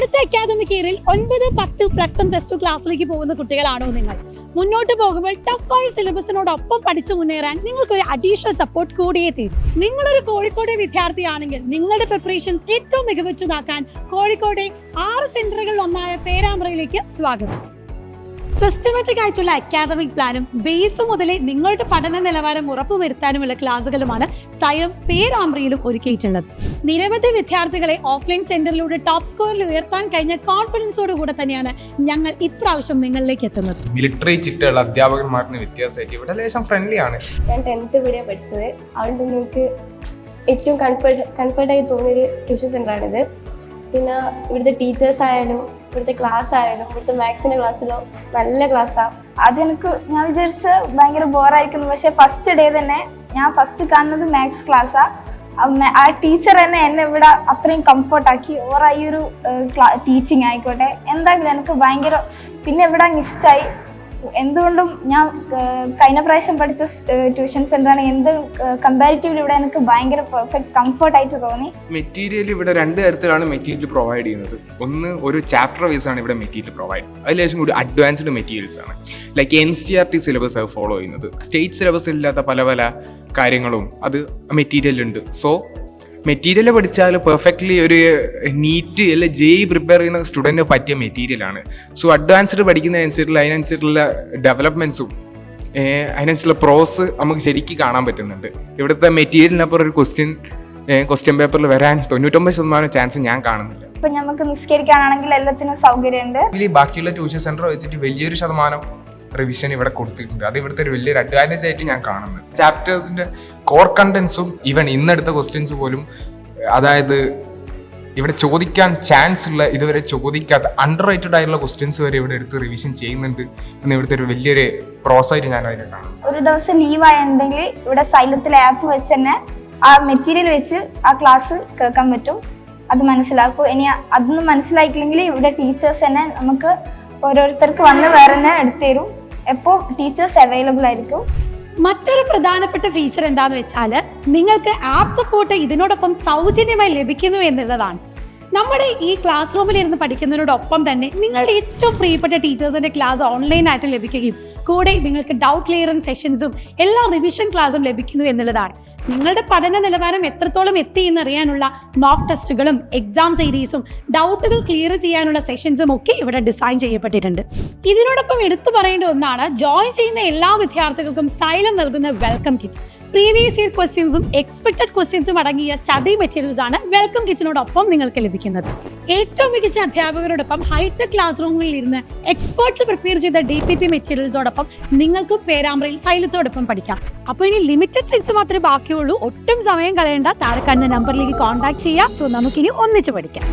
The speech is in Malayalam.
അടുത്ത അക്കാദമിക് ഇയറിൽ 9, 10, +1, +2 ക്ലാസ്സിലേക്ക് പോകുന്ന കുട്ടികളാണോ നിങ്ങൾ? മുന്നോട്ട് പോകുമ്പോൾ ടഫായ സിലബസിനോടൊപ്പം പഠിച്ചു മുന്നേറാൻ നിങ്ങൾക്കൊരു അഡീഷണൽ സപ്പോർട്ട് കൂടിയേ തീരും. നിങ്ങളൊരു കോഴിക്കോട് വിദ്യാർത്ഥിയാണെങ്കിൽ നിങ്ങളുടെ പ്രിപ്പറേഷൻസ് ഏറ്റവും മികവുറ്റതാക്കാൻ കോഴിക്കോടെ 6 സെന്ററുകളിൽ ഒന്നായ പേരാമ്പ്രയിലേക്ക് സ്വാഗതം. സിസ്റ്റമാറ്റിക് ആയിട്ടുള്ള അക്കാദമിക് പ്ലാനും ബേസ് മുതലേ നിങ്ങളുടെ പഠന നിലവാരം ഉറപ്പുവരുത്താനുമുള്ള ക്ലാസുകളുമാണ് സൈലം പേരാമ്പ്രയിലും ഒരുക്കിയിട്ടുള്ളത്. നിരവധി വിദ്യാർത്ഥികളെ ഓഫ്ലൈൻ സെന്ററിലൂടെ ടോപ്പ് സ്കോറിൽ ഉയർത്താൻ കഴിഞ്ഞ കോൺഫിഡൻസോടുകൂടെ തന്നെയാണ് ഞങ്ങൾ ഇപ്രാവശ്യം നിങ്ങളിലേക്ക് എത്തുന്നത്. മിലിറ്ററി ചിട്ടയുള്ള അധ്യാപകന്മാർക്ക് വ്യത്യാസമായിട്ട് ഇവിടെ ലേശം ഫ്രണ്ട്ലി ആണ്. ഞാൻ 10th ഇവിടെയാണ് പഠിച്ചത്. അതുകൊണ്ട് നിങ്ങൾക്ക് ഏറ്റവും കംഫർട്ടായി തോന്നിയൊരു ട്യൂഷൻ സെൻ്ററാണിത്. പിന്നെ ഇവിടുത്തെ ടീച്ചേഴ്സ് ആയാലും ഇവിടുത്തെ ക്ലാസ് ആയാലും ഇവിടുത്തെ മാത്സിൻ്റെ ക്ലാസ്സിലോ നല്ല ക്ലാസ്സാണ്. അതെനിക്ക് ഞാൻ വിചാരിച്ച് ഭയങ്കര ബോറായിരിക്കുന്നു. പക്ഷേ ഫസ്റ്റ് ഡേ തന്നെ ഞാൻ ഫസ്റ്റ് കാണുന്നത് മാത്സ് ക്ലാസ്സാണ്. ആ ടീച്ചർ തന്നെ എന്നെ ഇവിടെ അത്രയും കംഫർട്ടാക്കി. ഓർ ഈ ഒരു ടീച്ചിങ് ആയിക്കോട്ടെ എന്തായാലും എനിക്ക് ഭയങ്കര പിന്നെ ഇവിടെ ഇഷ്ടമായി. എന്തുകൊണ്ടും ഞാൻ കഴിഞ്ഞ പ്രാവശ്യം പഠിച്ച ട്യൂഷൻ സെൻ്ററാണ്. എന്ത് കമ്പാരിറ്റീവ്ലി ഇവിടെ എനിക്ക് ഭയങ്കര പെർഫെക്റ്റ് കംഫർട്ടായിട്ട് തോന്നി. മെറ്റീരിയൽ ഇവിടെ 2 തരത്തിലാണ് മെറ്റീരിയൽ പ്രൊവൈഡ് ചെയ്യുന്നത്. ഒന്ന് ഒരു ചാപ്റ്റർ വൈസ് ആണ് ഇവിടെ മെറ്റീരിയൽ പ്രൊവൈഡ്. അതിലേശം കൂടി അഡ്വാൻസ്ഡ് മെറ്റീരിയൽസ് ആണ്. ലൈക്ക് NCERT സിലബസ് ഫോളോ ചെയ്യുന്നത്. സ്റ്റേറ്റ് സിലബസ് ഇല്ലാത്ത പല പല കാര്യങ്ങളും അത് മെറ്റീരിയലുണ്ട്. സോ മെറ്റീരിയൽ പഠിച്ചാൽ പെർഫെക്റ്റ്ലി ഒരു നീറ്റ് അല്ലെ JEE പ്രിപ്പയർ ചെയ്യുന്ന സ്റ്റുഡൻറ്റിന് പറ്റിയ മെറ്റീരിയലാണ്. സോ അഡ്വാൻസ്ഡ് പഠിക്കുന്നതനുസരിച്ചുള്ള അതിനനുസരിച്ചുള്ള ഡെവലപ്മെൻറ്റ്സും അതിനനുസരിച്ചുള്ള പ്രോസ് നമുക്ക് ശരിക്കും കാണാൻ പറ്റുന്നുണ്ട്. ഇവിടുത്തെ മെറ്റീരിയലിനപ്പുറം ഒരു ക്വസ്റ്റ്യൻ പേപ്പറിൽ വരാൻ 99% ചാൻസ് ഞാൻ കാണുന്നില്ല. ഇപ്പം നമുക്ക് നിസ്കരിക്കാനാണെങ്കിൽ എല്ലാത്തിനും സൗകര്യമുണ്ട്. ബാക്കിയുള്ള ട്യൂഷൻ സെൻറ്റർ വെച്ചിട്ട് വലിയൊരു ശതമാനം റിവിഷൻ ഇവിടെ കൊടുത്തിട്ടുണ്ട്. അത് ഇവിടുത്തെ ഒരു വലിയൊരു അഡ്വാൻറ്റേജ് ആയിട്ട് ഞാൻ കാണുന്നത്. ചാപ്റ്റേഴ്സിന്റെ കോർ കണ്ടന്റ്സും ഈവൻ ഇന്നെടുത്ത ക്വസ്റ്റ്യൻസ് പോലും, അതായത് ഇവിടെ ചോദിക്കാൻ ചാൻസ് ഉള്ള ഇതുവരെ ചോദിക്കാത്ത അണ്ടർ റേറ്റഡ് ആയിട്ടുള്ള ക്വസ്റ്റ്യൻസ് വരെ ഇവിടെ എടുത്ത് റിവിഷൻ ചെയ്യുന്നുണ്ട് എന്ന് ഇവിടുത്തെ ഒരു വലിയൊരു പ്രോസായിട്ട് ഞാൻ അതിനെ കാണുന്നു. ഒരു ദിവസം ലീവായിട്ടുണ്ടെങ്കിൽ ഇവിടെ സൈലത്തിലെ ആപ്പ് വെച്ച് തന്നെ ആ മെറ്റീരിയൽ വെച്ച് ആ ക്ലാസ് കേൾക്കാൻ പറ്റും. അത് മനസ്സിലാക്കും. ഇനി അതൊന്നും മനസ്സിലാക്കിയില്ലെങ്കിൽ ഇവിടെ ടീച്ചേഴ്സ് തന്നെ നമുക്ക് ഓരോരുത്തർക്ക് വന്ന് വേറെ തന്നെ എടുത്തു തരും. എപ്പോൾ ടീച്ചേഴ്സ് അവൈലബിൾ ആയിരിക്കും. മറ്റൊരു പ്രധാനപ്പെട്ട ഫീച്ചർ എന്താണെന്ന് വെച്ചാൽ നിങ്ങൾക്ക് ആപ്പ് സപ്പോർട്ട് ഇതിനോടൊപ്പം സൗജന്യമായി ലഭിക്കുന്നു എന്നുള്ളതാണ്. നമ്മുടെ ഈ ക്ലാസ് റൂമിൽ ഇരുന്ന് പഠിക്കുന്നതിനോടൊപ്പം തന്നെ നിങ്ങളുടെ ഏറ്റവും പ്രിയപ്പെട്ട ടീച്ചേഴ്സിന്റെ ക്ലാസ് ഓൺലൈനായിട്ട് ലഭിക്കുകയും കൂടെ നിങ്ങൾക്ക് ഡൗട്ട് ക്ലിയറൻസ് സെഷൻസും എല്ലാ റിവിഷൻ ക്ലാസ്സും ലഭിക്കുന്നു എന്നുള്ളതാണ്. നിങ്ങളുടെ പഠന നിലവാരം എത്രത്തോളം എത്തി എന്നറിയാനുള്ള മോക്ക് ടെസ്റ്റുകളും എക്സാം സീരീസും ഡൗട്ടുകൾ ക്ലിയർ ചെയ്യാനുള്ള സെഷൻസും ഒക്കെ ഇവിടെ ഡിസൈൻ ചെയ്യപ്പെട്ടിട്ടുണ്ട്. ഇതിനോടൊപ്പം എടുത്തു പറയേണ്ട ഒന്നാണ്, ജോയിൻ ചെയ്യുന്ന എല്ലാ വിദ്യാർത്ഥികൾക്കും സൈലം നൽകുന്ന വെൽക്കം കിറ്റ്. പ്രീവിയസ് ഇയർ ക്വസ്റ്റ്യൻസും എക്സ്പെക്റ്റഡ് ക്വസ്റ്റ്യൻസും അടങ്ങിയ സ്റ്റഡി മെറ്റീരിയൽസ് ആണ് വെൽക്കം കിറ്റിനോടൊപ്പം നിങ്ങൾക്ക് ലഭിക്കുന്നത്. ഏറ്റവും മികച്ച അധ്യാപകരോടൊപ്പം ഹൈടെക് ക്ലാസ് റൂമിൽ ഇരുന്ന് എക്സ്പേർട്സ് പ്രിപ്പയർ ചെയ്ത DPP മെറ്റീരിയൽസോടൊപ്പം നിങ്ങൾക്ക് പേരാമ്പ്രയിൽ സൈലത്തോടൊപ്പം പഠിക്കാം. അപ്പോൾ ഇനി ലിമിറ്റഡ് സീറ്റ്സ് മാത്രമേ ബാക്കിയുള്ളൂ. ഒട്ടും സമയം കളയേണ്ട. താഴെ കാണുന്ന നമ്പറിലേക്ക് കോൺടാക്ട് ചെയ്യാം. സോ നമുക്കിനി ഒന്നിച്ച് പഠിക്കാം.